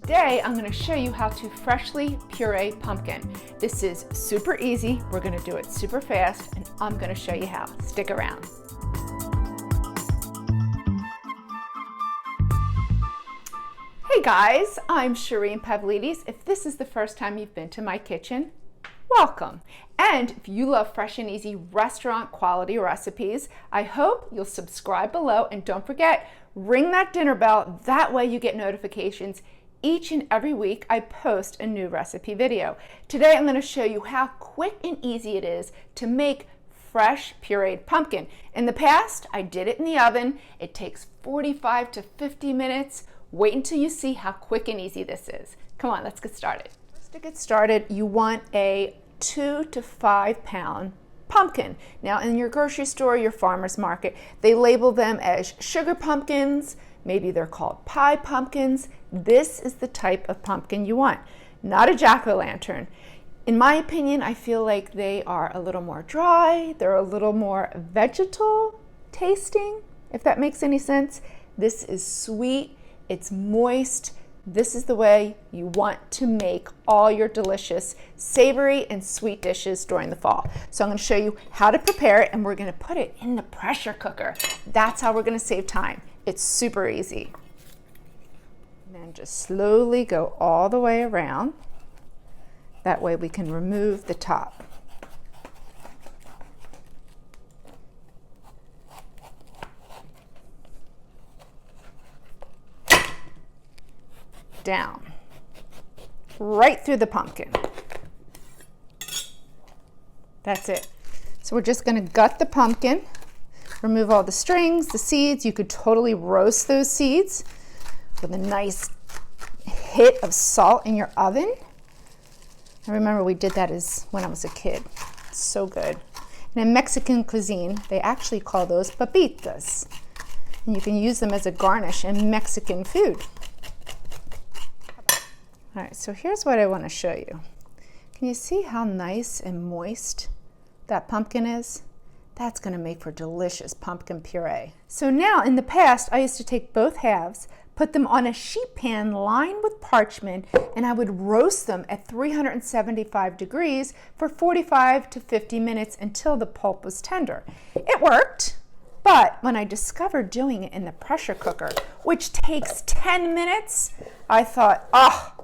Today, I'm going to show you how to freshly puree pumpkin. This is super easy. We're going to do it super fast, and I'm going to show you how. Stick around. Hey guys, I'm Shereen Pavlides. If this is the first time you've been to my kitchen, welcome. And if you love fresh and easy restaurant quality recipes, I hope you'll subscribe below, and don't forget, ring that dinner bell. That way you get notifications each and every week I post a new recipe video. Today I'm going to show you how quick and easy it is to make fresh pureed pumpkin. In the past, I did it in the oven. It takes 45 to 50 minutes. Wait until you see how quick and easy this is. Come on, let's get started. First, to get started, you want a 2 to 5 pound pumpkin. Now in your grocery store, your farmer's market, they label them as sugar pumpkins. Maybe they're called pie pumpkins. This is the type of pumpkin you want, not a jack-o'-lantern. In my opinion, I feel like they are a little more dry. They're a little more vegetal tasting, if that makes any sense. This is sweet, it's moist. This is the way you want to make all your delicious savory and sweet dishes during the fall. So I'm going to show you how to prepare it, and we're going to put it in the pressure cooker. That's how we're going to save time. It's super easy. And then just slowly go all the way around. That way we can remove the top. Down, right through the pumpkin. That's it. So we're just going to gut the pumpkin, remove all the strings, the seeds. You could totally roast those seeds with a nice hit of salt in your oven. I remember we did that when I was a kid. It's so good. And in Mexican cuisine, they actually call those papitas. And you can use them as a garnish in Mexican food. All right, so here's what I want to show you. Can you see how nice and moist that pumpkin is? That's going to make for delicious pumpkin puree. So now, in the past, I used to take both halves, put them on a sheet pan lined with parchment, and I would roast them at 375 degrees for 45 to 50 minutes until the pulp was tender. It worked, but when I discovered doing it in the pressure cooker, which takes 10 minutes, I thought, oh,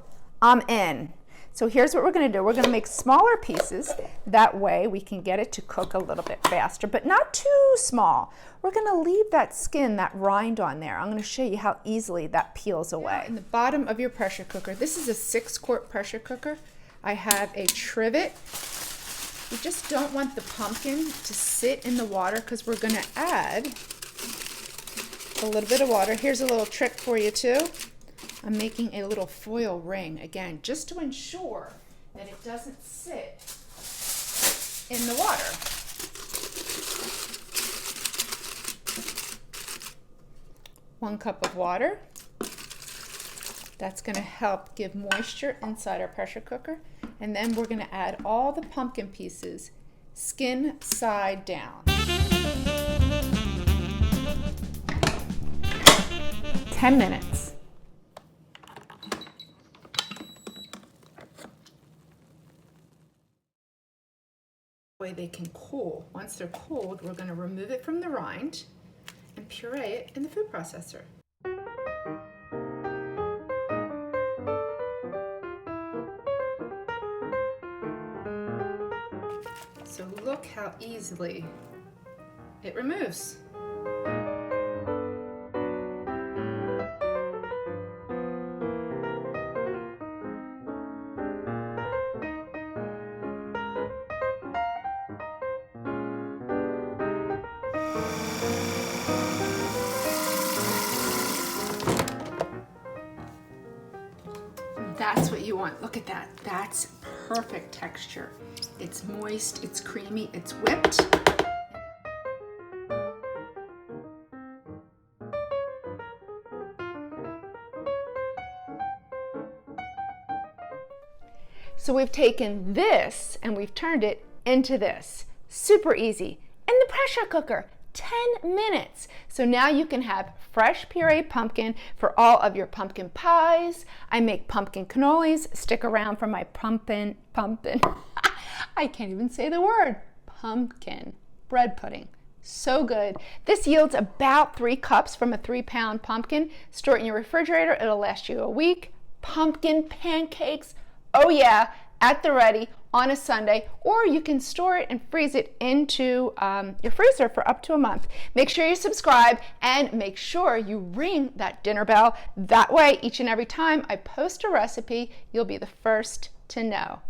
I'm in. So here's what we're going to do. We're going to make smaller pieces. That way we can get it to cook a little bit faster, but not too small. We're going to leave that skin, that rind on there. I'm going to show you how easily that peels away. In the bottom of your pressure cooker, this is a 6-quart pressure cooker. I have a trivet. You just don't want the pumpkin to sit in the water because we're going to add a little bit of water. Here's a little trick for you too. I'm making a little foil ring, again, just to ensure that it doesn't sit in the water. One cup of water. That's going to help give moisture inside our pressure cooker. And then we're going to add all the pumpkin pieces, skin side down. 10 minutes. Way they can cool. Once they're cooled, we're going to remove it from the rind and puree it in the food processor. So look how easily it removes. That's what you want. Look at that. That's perfect texture. It's moist, it's creamy, it's whipped. So we've taken this and we've turned it into this. Super easy. In the pressure cooker. 10 minutes. So now you can have fresh pureed pumpkin for all of your pumpkin pies. I make pumpkin cannolis. Stick around for my pumpkin. I can't even say the word. Pumpkin bread pudding. So good. This yields about 3 cups from a 3-pound pumpkin. Store it in your refrigerator. It'll last you a week. Pumpkin pancakes. Oh yeah, at the ready on a Sunday, or you can store it and freeze it into your freezer for up to a month. Make sure you subscribe and make sure you ring that dinner bell. That way, each and every time I post a recipe, you'll be the first to know.